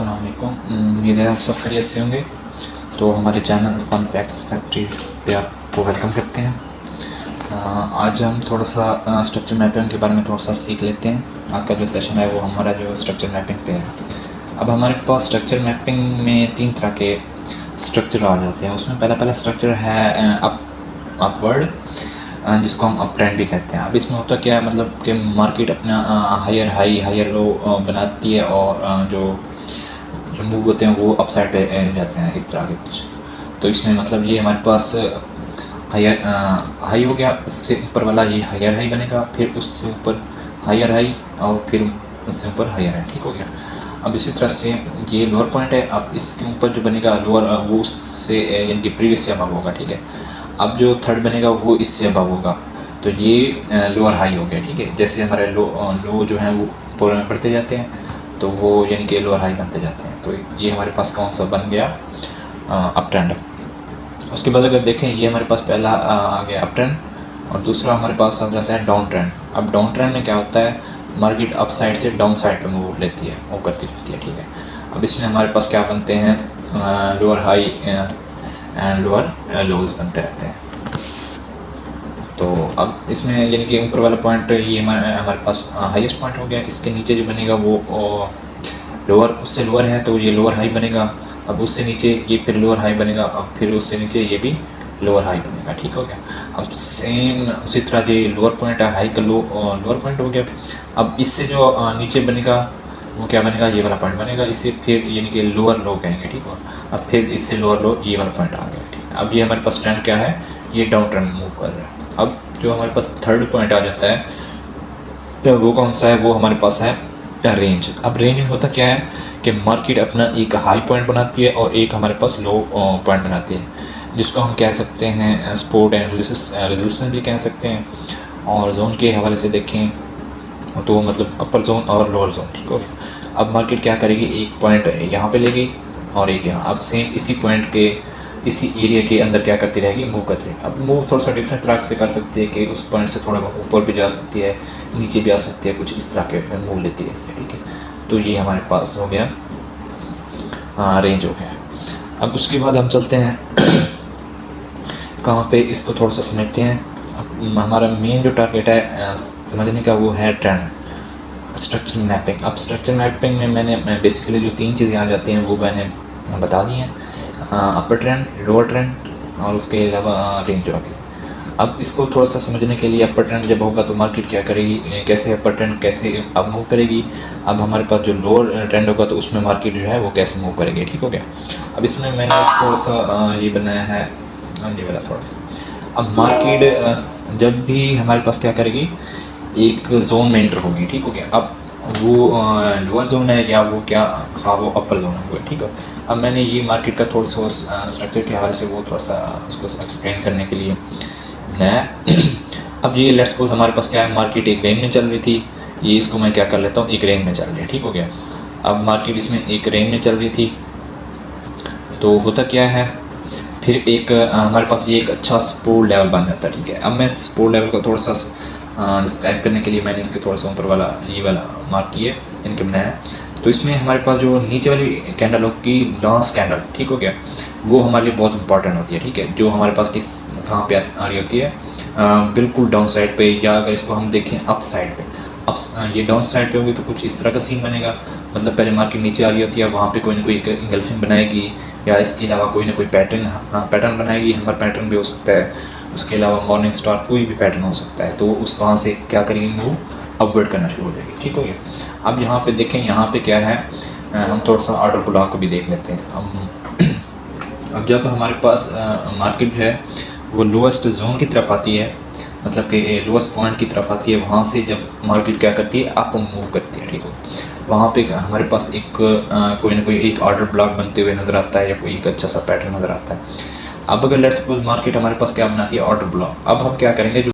अस्सलाम वालेकुम। उम्मीद है आप सब खैरियत से होंगे। तो हमारे चैनल फन फैक्ट्स फैक्ट्री पे आपको वेलकम करते हैं। आज हम थोड़ा सा स्ट्रक्चर मैपिंग के बारे में थोड़ा सा सीख लेते हैं। आज का जो सेशन है वो हमारा जो स्ट्रक्चर मैपिंग पे है। अब हमारे पास स्ट्रक्चर मैपिंग में 3 तरह के स्ट्रक्चर आ जाते हैं। उसमें पहला स्ट्रक्चर है अपवर्ड, जिसको हम अप ट्रेंड भी कहते हैं। अब इसमें होता क्या है, मतलब कि मार्केट अपना हायर हाई हायर लो बनाती है और जो मूव होते हैं वो अप साइड पे जाते हैं, इस तरह के कुछ। तो इसमें मतलब ये हमारे पास हायर हाई हो गया, उससे ऊपर वाला ये हायर हाई बनेगा, फिर उससे ऊपर हायर हाई और फिर उससे ऊपर हायर हाई, ठीक हो गया। अब इसी तरह से ये लोअर पॉइंट है। अब इसके ऊपर जो बनेगा लोअर, वो उससे यानी कि प्रीवियस से अबव होगा, ठीक है। अब जो थर्ड बनेगा वो इससे अबव होगा, तो ये लोअर हाई हो गया, ठीक है। जैसे हमारे लो जो हैं वो ऊपर में बढ़ते जाते हैं, तो वो यानी कि लोअर हाई बनते जाते हैं। तो ये हमारे पास कौन सा बन गया, अप ट्रेंड। उसके बाद अगर देखें, ये हमारे पास पहला आ गया अप ट्रेंड और दूसरा हमारे पास आ जाता है डाउन ट्रेंड। अब डाउन ट्रेंड में क्या होता है, मार्केट अप साइड से डाउन साइड पर मूव लेती है, मूव करती रहती है, ठीक है। अब इसमें हमारे पास क्या बनते हैं, लोअर हाई एंड लोअर लोज बनते रहते हैं। तो अब इसमें यानी कि ऊपर वाला पॉइंट ये हमारे पास हाईएस्ट पॉइंट हो गया। इसके नीचे जो बनेगा वो लोअर, उससे लोअर है तो ये लोअर हाई बनेगा। अब उससे नीचे ये फिर लोअर हाई बनेगा, अब फिर उससे नीचे ये भी लोअर हाई बनेगा, ठीक हो गया। अब सेम उसी तरह ये लोअर पॉइंट है, हाई का लोअर पॉइंट हो गया। अब इससे जो नीचे बनेगा वो क्या बनेगा, ये वाला पॉइंट बनेगा। इससे फिर यानी कि लोअर लो कहेंगे, ठीक हो। अब फिर इससे लोअर लो, ये वाला पॉइंट आ गया, ठीक। अब ये हमारे पास ट्रेंड क्या है, ये डाउन ट्रेंड मूव कर रहा है। अब जो हमारे पास थर्ड पॉइंट आ जाता है, तो वो कौन सा है, वो हमारे पास है रेंज। अब रेंज में होता क्या है कि मार्केट अपना एक हाई पॉइंट बनाती है और एक हमारे पास लो पॉइंट बनाती है, जिसको हम कह सकते हैं सपोर्ट एंड रेजिस्टेंस भी कह सकते हैं। और जोन के हवाले से देखें तो मतलब अपर जोन और लोअर जोन, ठीक हो गया। अब मार्केट क्या करेगी, एक पॉइंट यहाँ पे लेगी और एक यहाँ। अब सेम इसी पॉइंट के इसी एरिया के अंदर क्या करती रहेगी, मूव करती रहेगी। अब मूव थोड़ा सा डिफरेंट तरह से कर सकती है कि उस पॉइंट से थोड़ा ऊपर भी जा सकती है, नीचे भी आ सकती है, कुछ इस तरह के मूव लेती रहती है, ठीक है। तो ये हमारे पास हो गया रेंज हो गया। अब उसके बाद हम चलते हैं कहाँ पे, इसको थोड़ा सा समझते हैं। हमारा मेन जो टारगेट है समझने का वो है ट्रेंड, स्ट्रक्चर मैपिंग। अब स्ट्रक्चर मैपिंग में मैंने बेसिकली जो 3 चीज़ें आ जाती हैं वो मैंने बता दी हैं, अपर ट्रेंड, लोअर ट्रेंड और उसके अलावा रेंज हो गई। अब इसको थोड़ा सा समझने के लिए, अपर ट्रेंड जब होगा तो मार्केट क्या करेगी, कैसे अपर ट्रेंड कैसे अब मूव करेगी। अब हमारे पास जो लोअर ट्रेंड होगा तो उसमें मार्केट जो है वो कैसे मूव करेगी, ठीक हो गया। अब इसमें मैंने थोड़ा सा ये बनाया है, ये वाला थोड़ा सा। अब मार्केट जब भी हमारे पास क्या करेगी, एक जोन में एंटर होगी, ठीक हो गया। अब वो लोअर जोन है या वो क्या, हाँ वो अपर जोन है वो, ठीक है। अब मैंने ये मार्केट का थोड़ा सा स्ट्रक्चर के हवाले से वो थोड़ा सा उसको एक्सप्लेन करने के लिए बनाया। अब ये लेट्स सपोज हमारे पास क्या है, मार्केट एक रेंज में चल रही थी, ये इसको मैं क्या कर लेता हूँ, एक रेंज में चल रही है, ठीक हो गया। अब मार्केट इसमें एक रेंज में चल रही थी, तो होता क्या है, फिर एक हमारे पास ये एक अच्छा सपोर्ट लेवल बन जाता है, ठीक है। अब मैं सपोर्ट लेवल को थोड़ा सा डिस्क्राइब करने के लिए मैंने इसके थोड़ा सा ऊपर वाला ये वाला मार्क किए, इनके बनाया। तो इसमें हमारे पास जो नीचे वाली कैंडल होगी, लास्ट कैंडल, ठीक हो गया, वो हमारे लिए बहुत इंपॉर्टेंट होती है, ठीक है। जो हमारे पास किस कहाँ पे आ रही होती है, बिल्कुल डाउन साइड पे, या अगर इसको हम देखें अप साइड पे, अब ये डाउन साइड पे होगी तो कुछ इस तरह का सीन बनेगा। मतलब पहले मार्केट नीचे आ रही होती है, वहाँ पे कोई ना कोई एक इंगल्फिंग बनाएगी, या इसके अलावा कोई ना कोई पैटर्न बनाएगी, हमारा पैटर्न भी हो सकता है। उसके अलावा मॉर्निंग स्टार, कोई भी पैटर्न हो सकता है। तो उस वहाँ से क्या करेगी, मूव अपवर्ड करना शुरू हो जाएगी, ठीक हो गया। अब यहाँ पे देखें, यहाँ पे क्या है, हम थोड़ा सा ऑर्डर ब्लॉक को भी देख लेते हैं। अब जब हमारे पास मार्केट जो है वो लोएस्ट जोन की तरफ आती है, मतलब कि लोएस्ट पॉइंट की तरफ आती है, वहाँ से जब मार्केट क्या करती है, अप मूव करती है, ठीक हो। वहाँ पे हमारे पास एक कोई ना कोई एक ऑर्डर ब्लॉक बनते हुए नज़र आता है, या कोई एक अच्छा सा पैटर्न नज़र आता है। अब अगर लेट्स सपोज मार्केट हमारे पास क्या बनाती है, ऑर्डर ब्लॉक। अब हम क्या करेंगे, जो